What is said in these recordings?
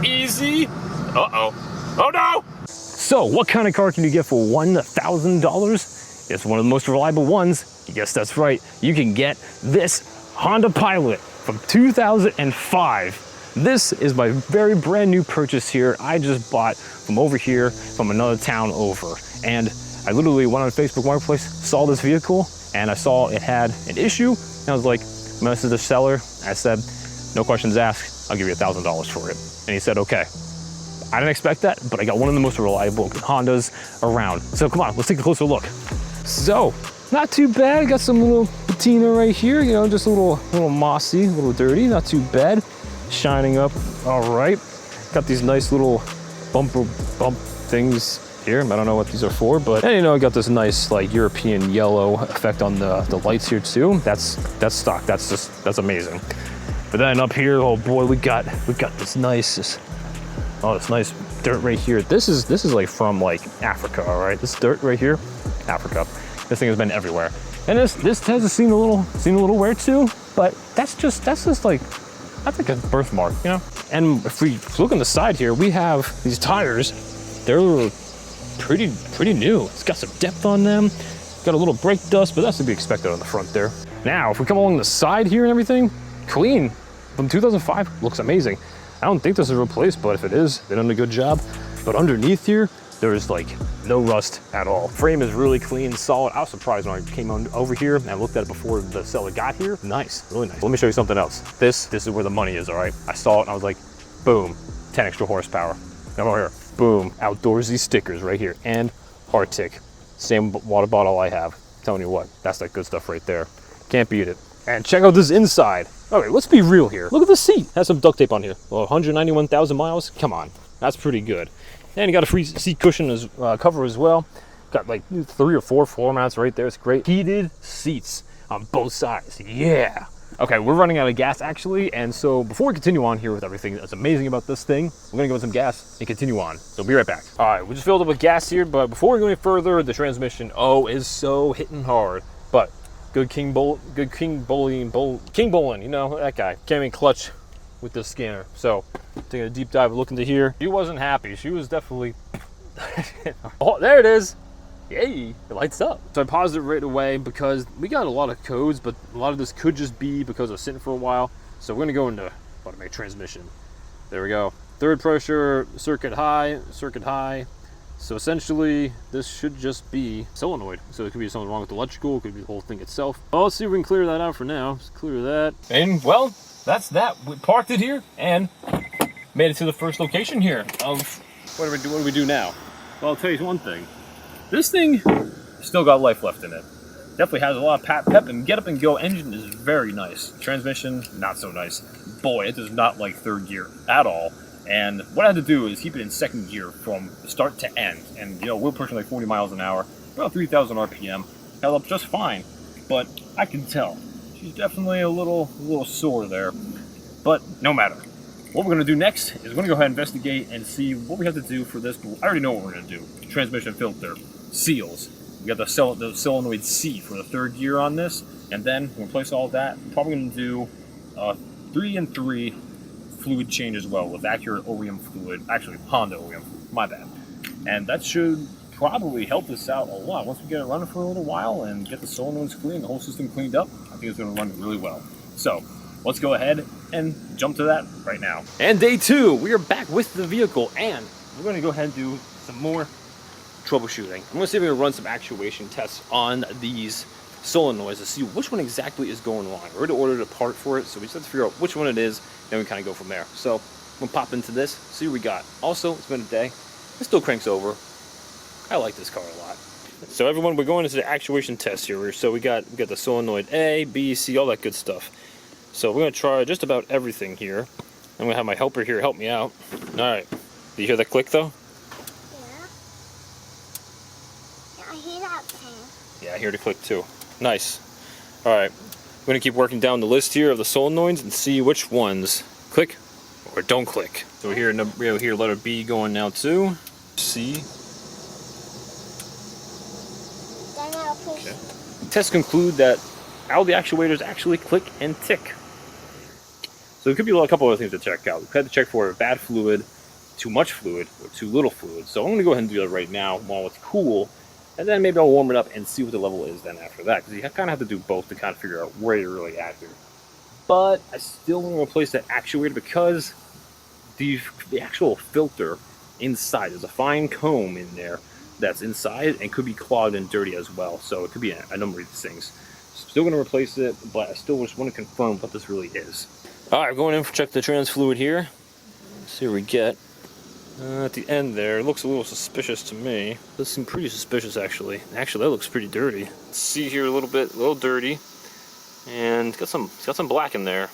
Easy. Uh-oh. Oh no! So, what kind of car can you get for $1,000? It's one of the most reliable ones. Yes, that's right. You can get this Honda Pilot from 2005. This is my very brand new purchase here. I just bought from over here, from another town over. And I literally went on Facebook Marketplace, saw this vehicle, and I saw it had an issue. And I was like, messaged the seller. I said, no questions asked, I'll give you $1,000 for it. And he said, okay. I didn't expect that, but I got one of the most reliable Hondas around. So come on, let's take a closer look. So, not too bad. Got some little patina right here, you know, just a little mossy, a little dirty, not too bad. Shining up, all right. Got these nice little bump things here. I don't know what these are for, but and, you know, I got this nice like European yellow effect on the lights here too. That's stock. That's amazing. But then up here, oh boy, we got this nice dirt right here. This is like from like Africa, all right. This dirt right here, Africa. This thing has been everywhere, and this has seen a little wear too. But that's just like a birthmark, you know. And if we look on the side here, we have these tires. They're pretty new. It's got some depth on them. Got a little brake dust, but that's to be expected on the front there. Now, if we come along the side here and everything, clean. From 2005, looks amazing. I don't think this is replaced, but if it is, they've done a good job. But underneath here, there's like no rust at all. Frame is really clean, solid. I was surprised when I came over here and looked at it before the seller got here. Nice, really nice. Let me show you something else. This is where the money is, all right? I saw it and I was like, boom, 10 extra horsepower. Come over here, boom, outdoorsy stickers right here, and Arctic. Same water bottle I have. Telling you what, that's that good stuff right there. Can't beat it. And check out this inside. Okay, let's be real here. Look at the seat. Has some duct tape on here. Well, 191,000 miles. Come on, that's pretty good. And you got a free seat cushion as cover as well. Got like 3 or 4 floor mats right there. It's great. Heated seats on both sides. Yeah. Okay, we're running out of gas actually, and so before we continue on here with everything that's amazing about this thing, we're gonna go with some gas and continue on. So be right back. All right, we just filled up with gas here, but before we go any further, the transmission is so hitting hard. But King Bowling, you know, that guy. Came in clutch with this scanner. So, taking a deep dive, look into here. She wasn't happy. She was definitely, oh, there it is. Yay, it lights up. So I paused it right away because we got a lot of codes, but a lot of this could just be because I was sitting for a while. So we're gonna go into automatic transmission. There we go. Third pressure, circuit high. So essentially, this should just be solenoid. So it could be something wrong with the electrical, it could be the whole thing itself. Well, let's see if we can clear that out for now. Let's clear that. And well, that's that. We parked it here and made it to the first location here of what do we do now? Well, I'll tell you one thing. This thing still got life left in it. Definitely has a lot of pep, and get up and go engine is very nice. Transmission, not so nice. Boy, it does not like third gear at all. And what I had to do is keep it in second gear from start to end. And you know, we're pushing like 40 miles an hour, about 3,000 RPM. Held up just fine, but I can tell she's definitely a little sore there. But no matter. What we're gonna do next is we're gonna go ahead and investigate and see what we have to do for this. But I already know what we're gonna do. Transmission filter, seals. We got the solenoid C for the third gear on this, and then we'll replace all that. We're probably gonna do 3 and 3 fluid change as well with accurate OEM fluid, actually Honda OEM fluid, my bad. And that should probably help us out a lot. Once we get it running for a little while and get the solenoids clean, the whole system cleaned up, I think it's gonna run really well. So let's go ahead and jump to that right now. And day 2, we are back with the vehicle, and we're gonna go ahead and do some more troubleshooting. I'm gonna see if we can run some actuation tests on these solenoids to see which one exactly is going wrong. We already ordered a part for it, so we just have to figure out which one it is, then we kind of go from there. So I'm gonna pop into this, see what we got. Also, it's been a day. It still cranks over. I like this car a lot. So everyone, we're going into the actuation test here. So we got the solenoid A, B, C, all that good stuff. So we're gonna try just about everything here. I'm gonna have my helper here help me out. All right. Do you hear that click though? Yeah, I hear that thing. Yeah, I hear the click too. Nice. All right. We're gonna keep working down the list here of the solenoids and see which ones click or don't click. So we hear letter B going now too. C. Then I'll push. Okay. Tests conclude that all the actuators actually click and tick. So there could be a couple other things to check out. We had to check for bad fluid, too much fluid, or too little fluid. So I'm going to go ahead and do that right now while it's cool, and then maybe I'll warm it up and see what the level is then after that, because you kind of have to do both to kind of figure out where you're really at here. But I still want to replace that actuator because the actual filter inside, there's a fine comb in there that's inside and could be clogged and dirty as well. So it could be a number of these things. Still going to replace it, but I still just want to confirm what this really is. All right, going in for check the trans fluid here. Let's see what we get. At the end there, it looks a little suspicious to me. Does seem pretty suspicious actually. Actually, that looks pretty dirty. Let's see here a little bit, a little dirty, and it's got some black in there.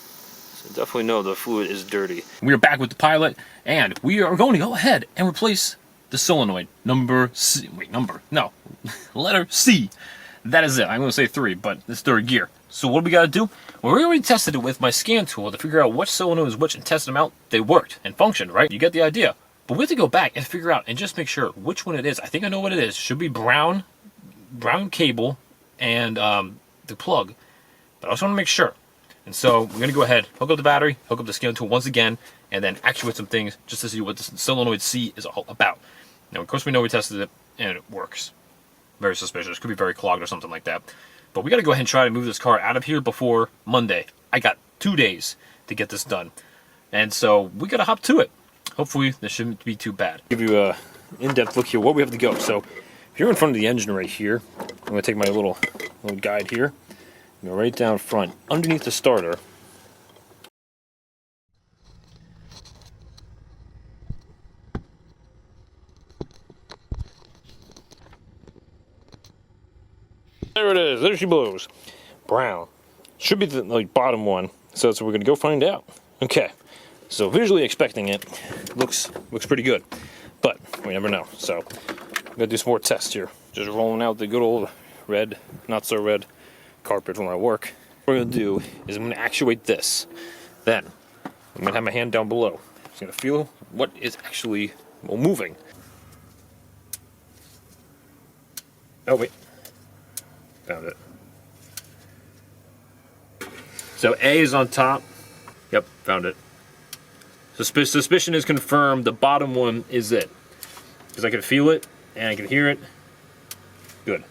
So definitely know the fluid is dirty. We are back with the pilot, and we are going to go ahead and replace the solenoid number C. Wait, number? No, letter C. That is it. I'm going to say 3, but it's third gear. So what do we got to do? Well, we already tested it with my scan tool to figure out which solenoid is which and test them out. They worked and functioned, right? You get the idea. But we have to go back and figure out and just make sure which one it is. I think I know what it is. It should be brown cable and the plug. But I also want to make sure. And so we're going to go ahead, hook up the battery, hook up the scan tool once again, and then actuate some things just to see what this solenoid C is all about. Now, of course, we know we tested it and it works. Very suspicious. Could be very clogged or something like that. But we got to go ahead and try to move this car out of here before Monday. I got 2 days to get this done. And so we got to hop to it. Hopefully, this shouldn't be too bad. Give you a in-depth look here, what we have to go. So if you're in front of the engine right here, I'm going to take my little guide here. Go right down front, underneath the starter. There it is. There she blows. Brown. Should be the bottom one. So that's what we're going to go find out. Okay. So visually expecting it looks pretty good, but we never know. So I'm going to do some more tests here. Just rolling out the good old red, not so red carpet for my work. What we're going to do is I'm going to actuate this. Then I'm going to have my hand down below. I'm just going to feel what is actually moving. Oh, wait. Found it. So A is on top. Yep, found it. Suspicion is confirmed. The bottom one is it. Because I can feel it and I can hear it. Good.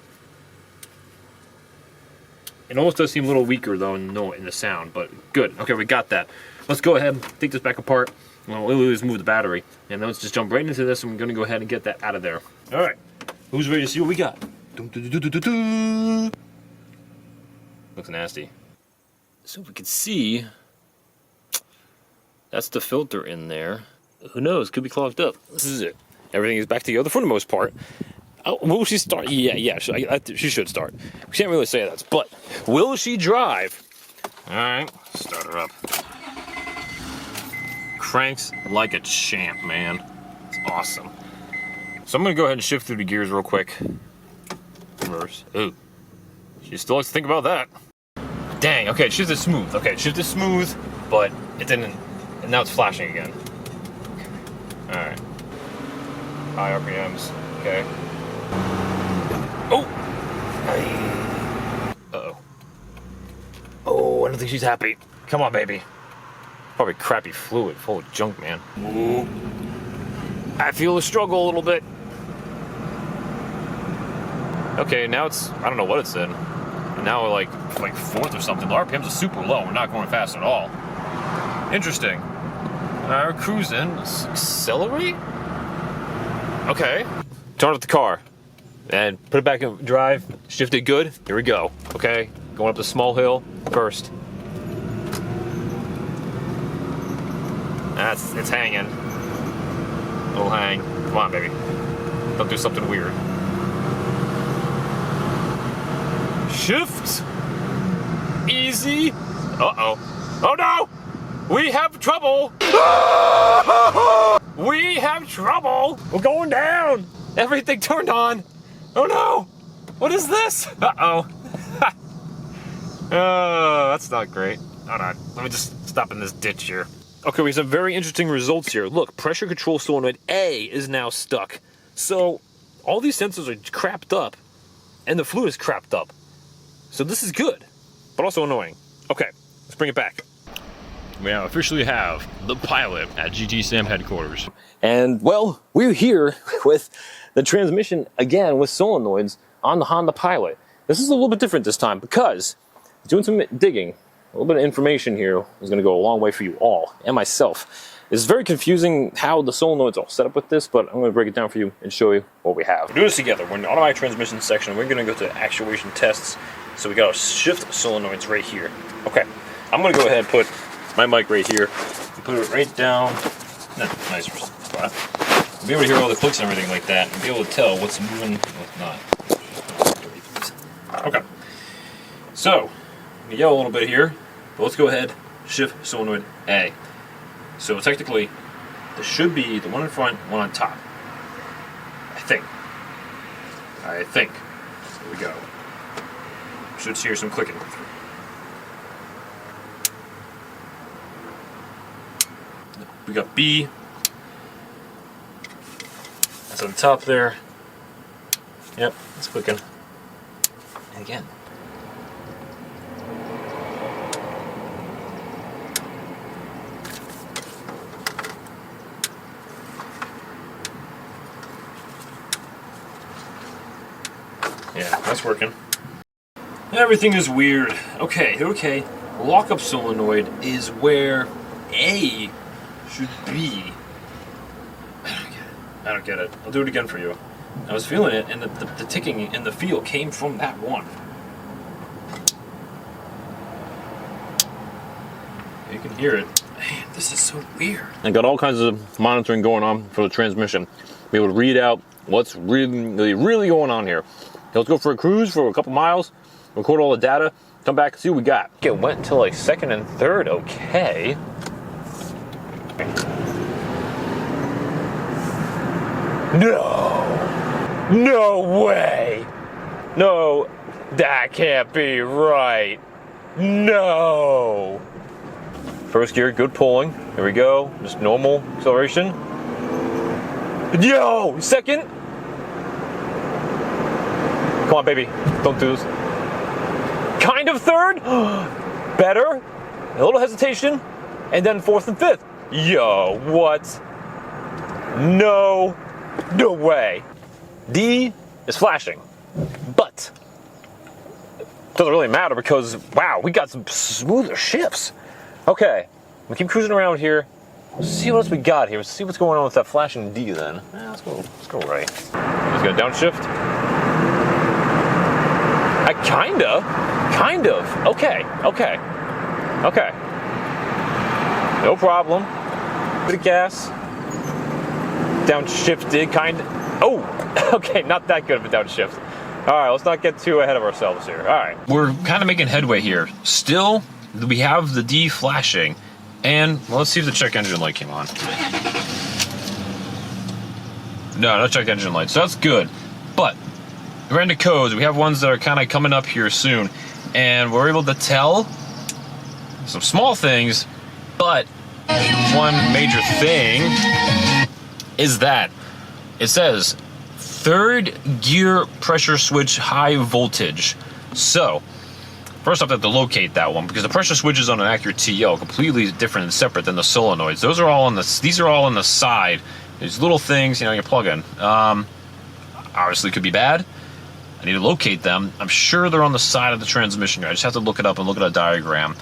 It almost does seem a little weaker though in the sound, but good. Okay, we got that. Let's go ahead and take this back apart. We'll just move the battery. And then let's just jump right into this and we're going to go ahead and get that out of there. Alright. Who's ready to see what we got? Looks nasty. So we can see that's the filter in there. Who knows? Could be clogged up. This is it. Everything is back together for the most part. Oh, will she start? Yeah. She should start. We can't really say that, but will she drive? All right, start her up. Cranks like a champ, man. It's awesome. So I'm gonna go ahead and shift through the gears real quick. Reverse. Ooh. She still likes to think about that. Dang, okay, it shifted smooth. Okay, it shifted smooth, but it didn't, and now it's flashing again. Alright. High RPMs, okay. Oh! Uh-oh. Oh, I don't think she's happy. Come on, baby. Probably crappy fluid, full of junk, man. Ooh. I feel the struggle a little bit. Okay, now it's, I don't know what it's in. And now we're like fourth or something. The RPMs are super low. We're not going fast at all. Interesting. We're cruising. Accelerate? Okay. Turn off the car. And put it back in drive. Shift it good. Here we go. Okay. Going up the small hill first. It's hanging. It'll hang. Come on, baby. Don't do something weird. Shift. Easy. Uh-oh. Oh no! We have trouble! We have trouble! We're going down! Everything turned on! Oh no! What is this? Uh-oh. Oh, that's not great. Hold on. Let me just stop in this ditch here. Okay, we have some very interesting results here. Look, pressure control solenoid A is now stuck. So, all these sensors are crapped up, and the fluid is crapped up. So this is good, but also annoying. Okay, let's bring it back. we now officially have the pilot at GTSam headquarters. And well, we're here with the transmission again with solenoids on the Honda Pilot. This is a little bit different this time because doing some digging, a little bit of information here is going to go a long way for you all and myself. It's very confusing how the solenoids are set up with this, but I'm going to break it down for you and show you what we have. We're doing this together. We're in the automatic transmission section. We're going to go to actuation tests. So we got our shift solenoids right here. Okay, I'm going to go ahead and put my mic right here and put it right down. Nicer spot. Be able to hear all the clicks and everything like that, and be able to tell what's moving and what's not. Okay, so we yell a little bit here, but let's go ahead. Shift solenoid A. So technically, this should be the one in front, one on top. I think. Here we go. Should hear some clicking. We got B. That's on the top there. Yep, it's clicking. And again. Yeah, that's working. Everything is weird. Okay. Lockup solenoid is where A should be. I don't get it. I'll do it again for you. I was feeling it, and the ticking and the feel came from that one. You can hear it. Man, this is so weird. I got all kinds of monitoring going on for the transmission. Be able to read out what's really going on here. Let's go for a cruise for a couple miles, record all the data, come back and see what we got. It went until like second and third, okay. No way. No, that can't be right. No. First gear, good pulling. Here we go, just normal acceleration. Yo, second. Come on, baby, don't do this. Kind of third, better, a little hesitation, and then fourth and fifth. Yo, what? No way. D is flashing, but doesn't really matter because, wow, we got some smoother shifts. Okay, we keep cruising around here. Let's see what else we got here. Let's see what's going on with that flashing D then. Let's go right. Just got a downshift. Kind of. Okay. No problem. Bit of gas. Downshifted, Oh, okay, not that good of a downshift. All right, let's not get too ahead of ourselves here. All right. We're kind of making headway here. Still, we have the D flashing. And well, let's see if the check engine light came on. No check engine light, so that's good. But we're into codes. We have ones that are kind of coming up here soon, and we're able to tell some small things, but one major thing is that it says third gear pressure switch high voltage. So first off, I have to locate that one because the pressure switches on an accurate TL are completely different and separate than the solenoids. These are all on the side. These little things, you plug in. Obviously could be bad. I need to locate them. I'm sure they're on the side of the transmission here. I just have to look it up and look at a diagram.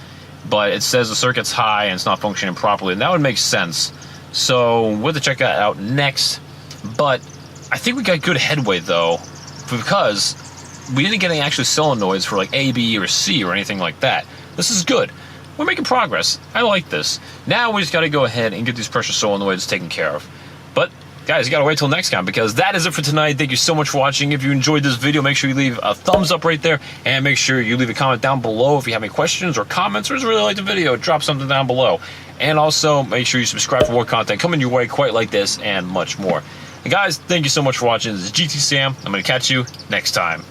But it says the circuit's high and it's not functioning properly, and that would make sense. So we'll have to check that out next. But I think we got good headway though, because we didn't get any actual solenoids for like A, B, or C or anything like that. This is good. We're making progress. I like this. Now we just got to go ahead and get these pressure solenoids taken care of. But guys, you gotta wait till next time because that is it for tonight. Thank you so much for watching. If you enjoyed this video, make sure you leave a thumbs up right there and make sure you leave a comment down below if you have any questions or comments or just really like the video. Drop something down below. And also make sure you subscribe for more content coming your way quite like this and much more. And guys, thank you so much for watching. This is GTSam. I'm gonna catch you next time.